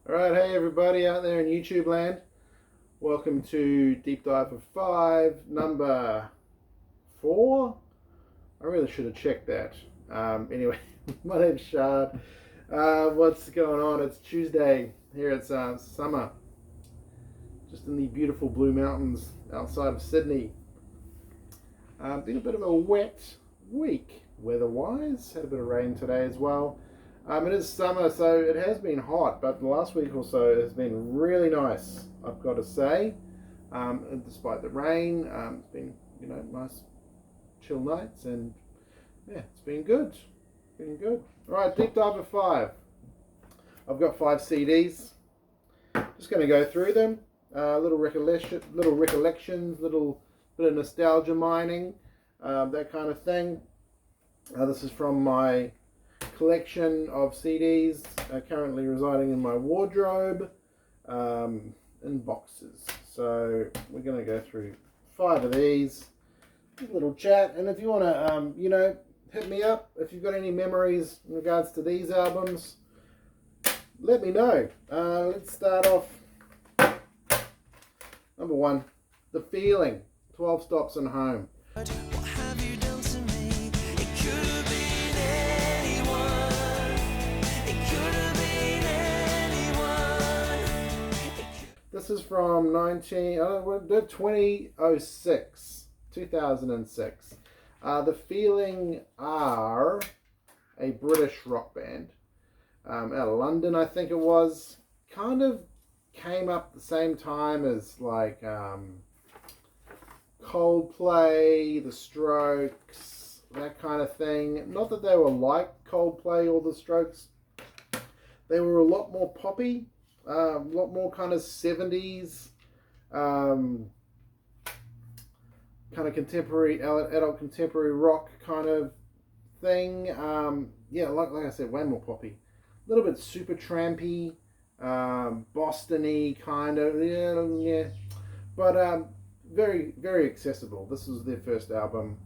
Alright, hey everybody out there in YouTube land. Welcome to Deep Dive of 5, number 4. I really should have checked that. Anyway, my name's Shard. What's going on? It's Tuesday. Here it's summer. Just in the beautiful Blue Mountains outside of Sydney. Been a bit of a wet week weather-wise. Had a bit of rain today as well. It is summer, so it has been hot, but the last week or so has been really nice, I've got to say. Despite the rain, it's been, nice chill nights, and yeah, it's been good. Alright, deep dive of 5. I've got 5 CDs. Just going to go through them. Little recollections, little bit of nostalgia mining, that kind of thing. This is from my collection of CDs currently residing in my wardrobe in boxes. So we're going to go through 5 of these. A little chat, and if you want to, hit me up if you've got any memories in regards to these albums. Let me know. Let's start off. Number 1, The Feeling, 12 Stops and Home. This is from 2006. The Feeling are a British rock band out of London, I think it was. Kind of came up the same time as like Coldplay, The Strokes, that kind of thing. Not that they were like Coldplay or The Strokes. They were a lot more poppy. A lot more kind of 70s, kind of contemporary, adult contemporary rock kind of thing. Yeah, like I said, way more poppy. A little bit super trampy, Boston-y kind of, yeah. But very, very accessible. This was their first album.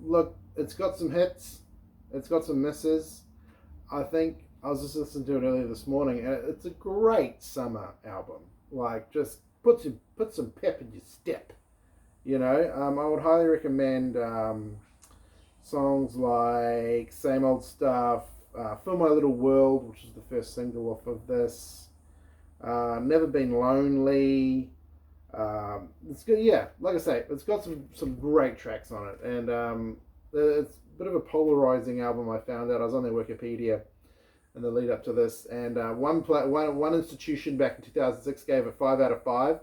Look, it's got some hits. It's got some misses. I think I was just listening to it earlier this morning, and it's a great summer album. Like, just put some pep in your step. I would highly recommend songs like Same Old Stuff, Fill My Little World, which is the first single off of this, Never Been Lonely. It's good, yeah. Like I say, it's got some great tracks on it, and it's a bit of a polarizing album. I found out. I was on their Wikipedia in the lead up to this, and one institution back in 2006 gave it 5 out of 5.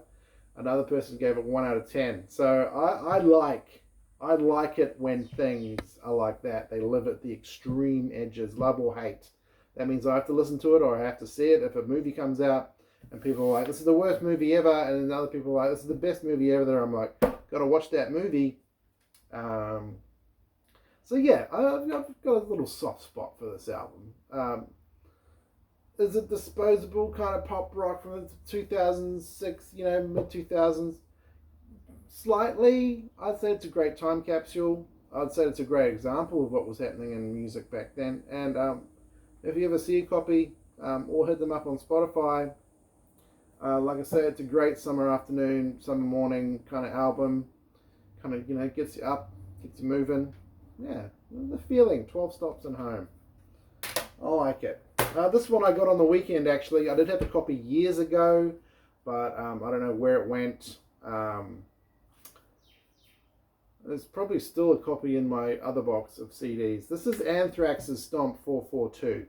Another person gave it 1 out of 10. So I like it when things are like that. They live at the extreme edges, love or hate. That means I have to listen to it or I have to see it. If a movie comes out and people are like, this is the worst movie ever, and then other people are like, this is the best movie ever, there I'm like, gotta watch that movie. So yeah, I've got a little soft spot for this album. Is it disposable kind of pop rock from the 2006, mid-2000s? Slightly. I'd say it's a great time capsule. I'd say it's a great example of what was happening in music back then. And if you ever see a copy or hit them up on Spotify, like I say, it's a great summer afternoon, summer morning kind of album. Kind of, gets you up, gets you moving. Yeah, The Feeling, 12 Stops and Home. I like it. This one I got on the weekend, actually. I did have a copy years ago, but I don't know where it went. There's probably still a copy in my other box of CDs. This is Anthrax's Stomp 442.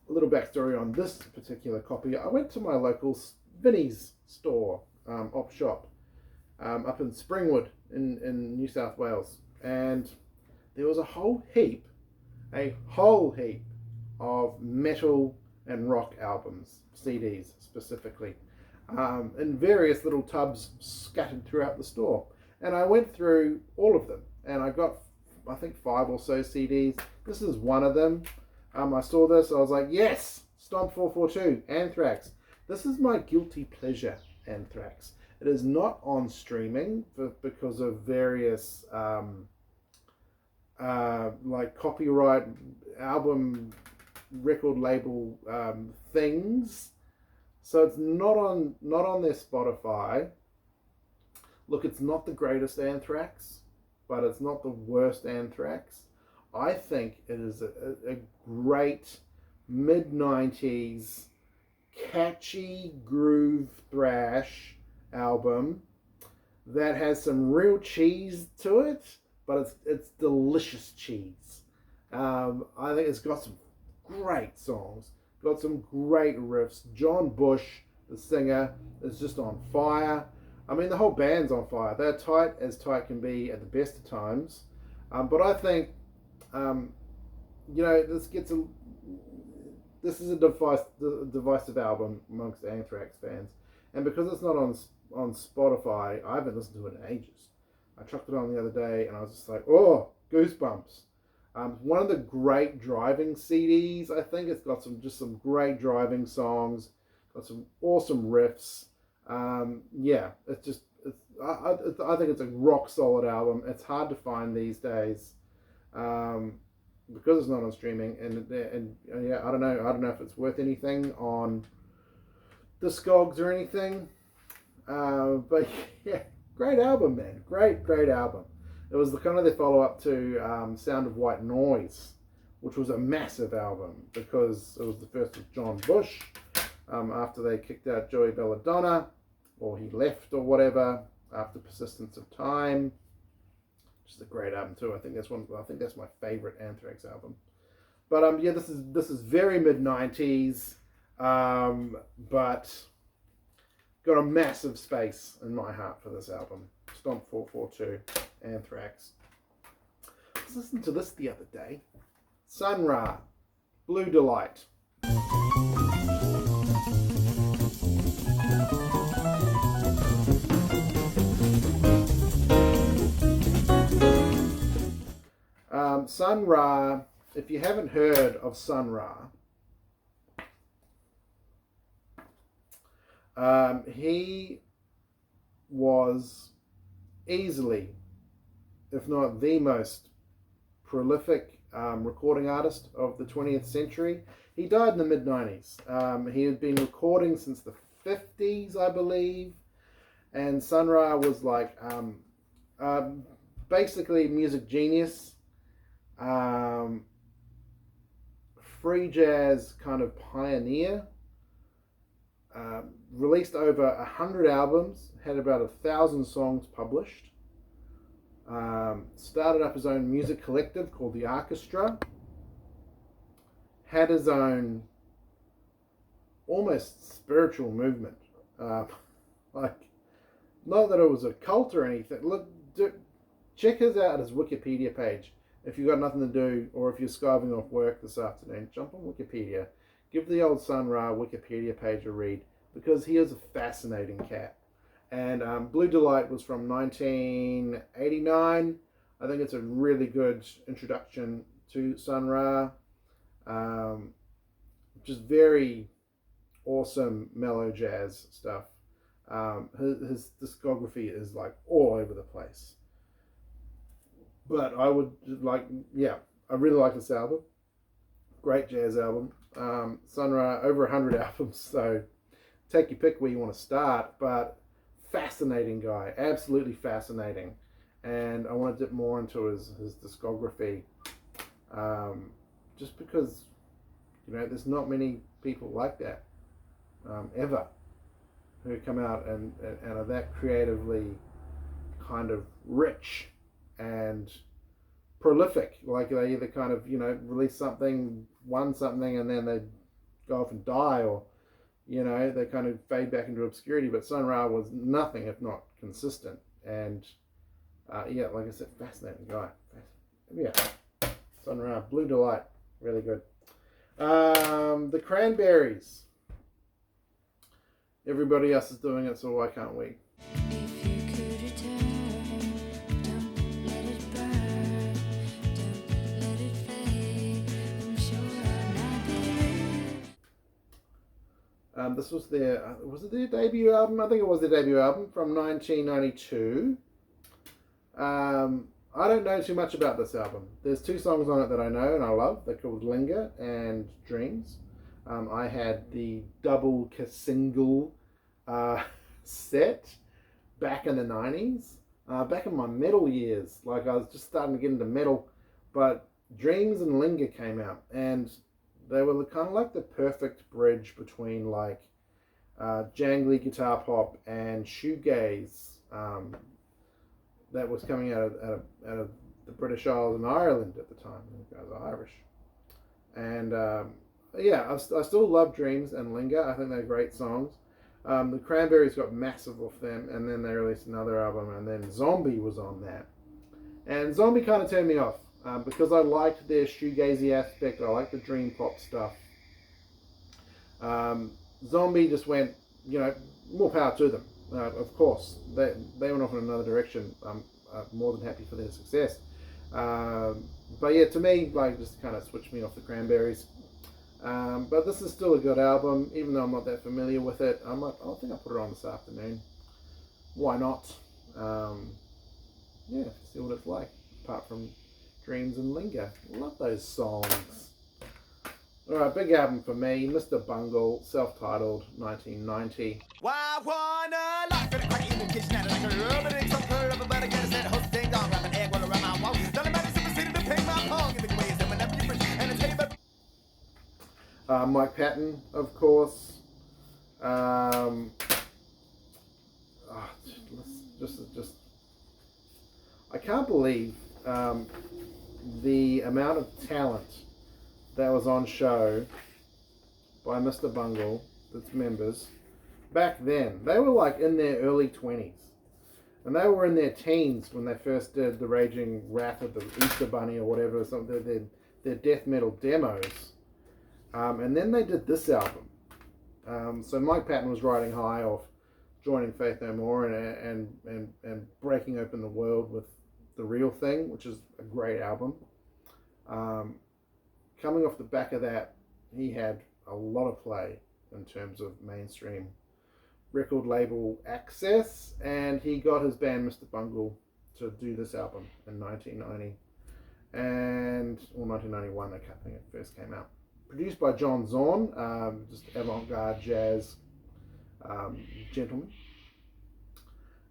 A little backstory on this particular copy. I went to my local Vinnie's store, op shop, up in Springwood in New South Wales, and there was a whole heap of metal and rock albums, CDs specifically, in various little tubs scattered throughout the store. And I went through all of them, and I got, I think, 5 or so CDs. This is one of them. I saw this, I was like, yes, Stomp 442, Anthrax. This is my guilty pleasure Anthrax. It is not on streaming because of various like copyright, album, record label things. So it's not on their Spotify. Look, it's not the greatest Anthrax, but it's not the worst Anthrax. I think it is a great mid-90s catchy groove thrash album that has some real cheese to it, but it's delicious cheese. I think it's got some great songs, got some great riffs. John Bush, the singer, is just on fire. I mean, the whole band's on fire. They're tight as tight can be at the best of times. But I think, this is a divisive album amongst Anthrax fans. And because it's not on Spotify, I haven't listened to it in ages. I chucked it on the other day and I was just like, oh, goosebumps. One of the great driving CDs, I think. It's got some great driving songs, got some awesome riffs. I think it's a rock solid album. It's hard to find these days because it's not on streaming, and I don't know if it's worth anything on Discogs or anything. But yeah, great album, man. Great album. It was the kind of the follow up to Sound of White Noise, which was a massive album because it was the first of John Bush. After they kicked out Joey Belladonna, or he left or whatever, after Persistence of Time, which is a great album too. I think that's my favorite Anthrax album. But this is very mid-90s, but got a massive space in my heart for this album. Stomp 442, Anthrax. I was listening to this the other day. Sun Ra, Blue Delight. Sun Ra, if you haven't heard of Sun Ra, he was easily, if not the most prolific recording artist of the 20th century. He died in the mid-90s. He had been recording since the 50s, I believe, and Sun Ra was like basically music genius. Free jazz kind of pioneer. Released over 100 albums, had about 1,000 songs published. Started up his own music collective called the Orchestra. Had his own almost spiritual movement. Like, not that it was a cult or anything. Look, check his out his Wikipedia page. If you've got nothing to do, or if you're skiving off work this afternoon, jump on Wikipedia. Give the old Sun Ra Wikipedia page a read, because he is a fascinating cat. And Blue Delight was from 1989. I think it's a really good introduction to Sun Ra. Just very awesome mellow jazz stuff. His discography is like all over the place. But I would I really like this album. Great jazz album. Sun Ra, over 100 albums, so take your pick where you want to start, but fascinating guy, absolutely fascinating. And I want to dip more into his discography, just because, there's not many people like that, ever, who come out and are that creatively kind of rich and prolific. Like, they either kind of, release something, won something, and then they go off and die, or they kind of fade back into obscurity. But Sun Ra was nothing if not consistent. And like I said, fascinating guy. Yeah, Sun Ra, Blue Delight, really good. The Cranberries. Everybody else is doing it, so why can't we? This was was it their debut album? I think it was their debut album from 1992. I don't know too much about this album. There's 2 songs on it that I know and I love. They're called Linger and Dreams. I had the double single set back in the 90s. Back in my metal years. Like I was just starting to get into metal. But Dreams and Linger came out. And they were kind of like the perfect bridge between like jangly guitar pop and shoegaze. That was coming out of the British Isles and Ireland at the time. The guys are Irish. And I still love Dreams and Linger. I think they're great songs. The Cranberries got massive off them, and then they released another album, and then Zombie was on that. And Zombie kind of turned me off because I liked their shoegazy aspect. I liked the dream pop stuff. Zombie just went, more power to them. Of course, they went off in another direction. I'm more than happy for their success. But yeah, to me, like, just kind of switched me off the Cranberries. But this is still a good album, even though I'm not that familiar with it. I think I'll put it on this afternoon. Why not? See what it's like, apart from Dreams and Linger. Love those songs. Alright, big album for me, Mr. Bungle, self-titled, 1990. Mike Patton, of course. Just I can't believe the amount of talent that was on show by Mr. Bungle, its members, back then. They were like in their early 20s. And they were in their teens when they first did the Raging Wrath of the Easter Bunny or whatever, their death metal demos. And then they did this album. So Mike Patton was riding high off joining Faith No More and breaking open the world with The Real Thing, which is a great album. Coming off the back of that, he had a lot of play in terms of mainstream record label access, and he got his band Mr. Bungle to do this album in 1990 or 1991. I think it first came out. Produced by John Zorn, just avant-garde jazz gentleman.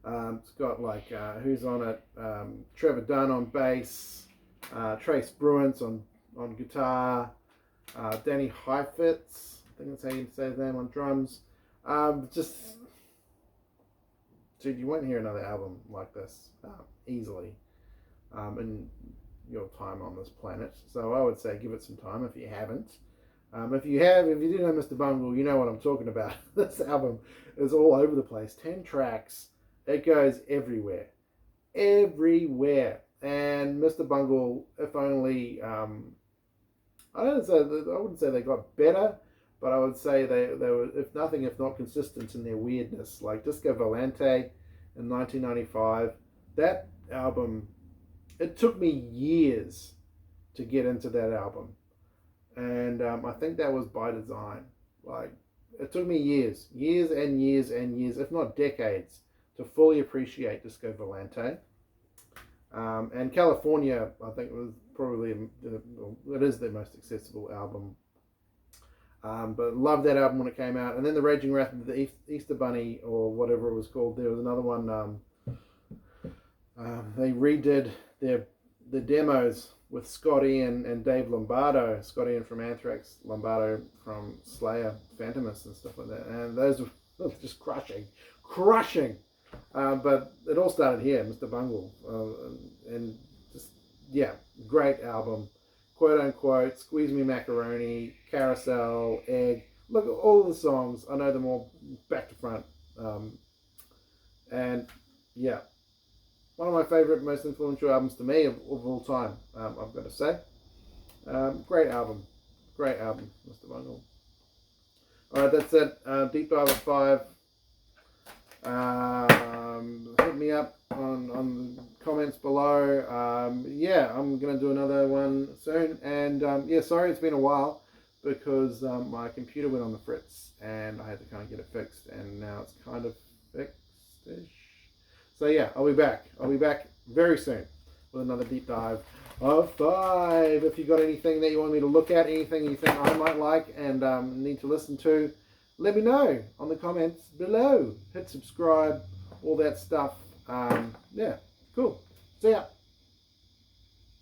It's got like who's on it? Trevor Dunn on bass, Trace Bruins on guitar, Danny Heifetz, I think that's how you say his name, on drums. Dude, you won't hear another album like this easily in your time on this planet. So I would say give it some time if you haven't. If you do know Mr. Bungle, you know what I'm talking about. This album is all over the place. 10 tracks. It goes everywhere. Everywhere. And Mr. Bungle, if only, I wouldn't say they got better, but I would say they were, if not consistent in their weirdness. Like Disco Volante in 1995. That album, it took me years to get into that album. And I think that was by design. Like, it took me years and years and years, if not decades, to fully appreciate Disco Volante. And California, I think, was probably, it is their most accessible album. But loved that album when it came out. And then the Raging Wrath of the Easter Bunny, or whatever it was called, there was another one. They redid the demos with Scotty and Dave Lombardo. Scotty and from Anthrax, Lombardo from Slayer, Phantomus and stuff like that. And those were just crushing. But it all started here, Mr. Bungle. And just, yeah, great album. Quote unquote, Squeeze Me Macaroni, Carousel, Egg. Look at all the songs. I know them all back to front. And yeah, one of my favorite, most influential albums to me of all time, I've got to say. Great album, Mr. Bungle. Alright, that's it. Deep Dive at 5. Hit me up on the comments below. Yeah, I'm going to do another one soon. And yeah, sorry it's been a while, because my computer went on the fritz and I had to kind of get it fixed, and now it's kind of fixed-ish. So yeah, I'll be back. I'll be back very soon with another deep dive of 5. If you've got anything that you want me to look at, anything you think I might like and need to listen to, let me know on the comments below. Hit subscribe, all that stuff. Yeah, cool. See ya.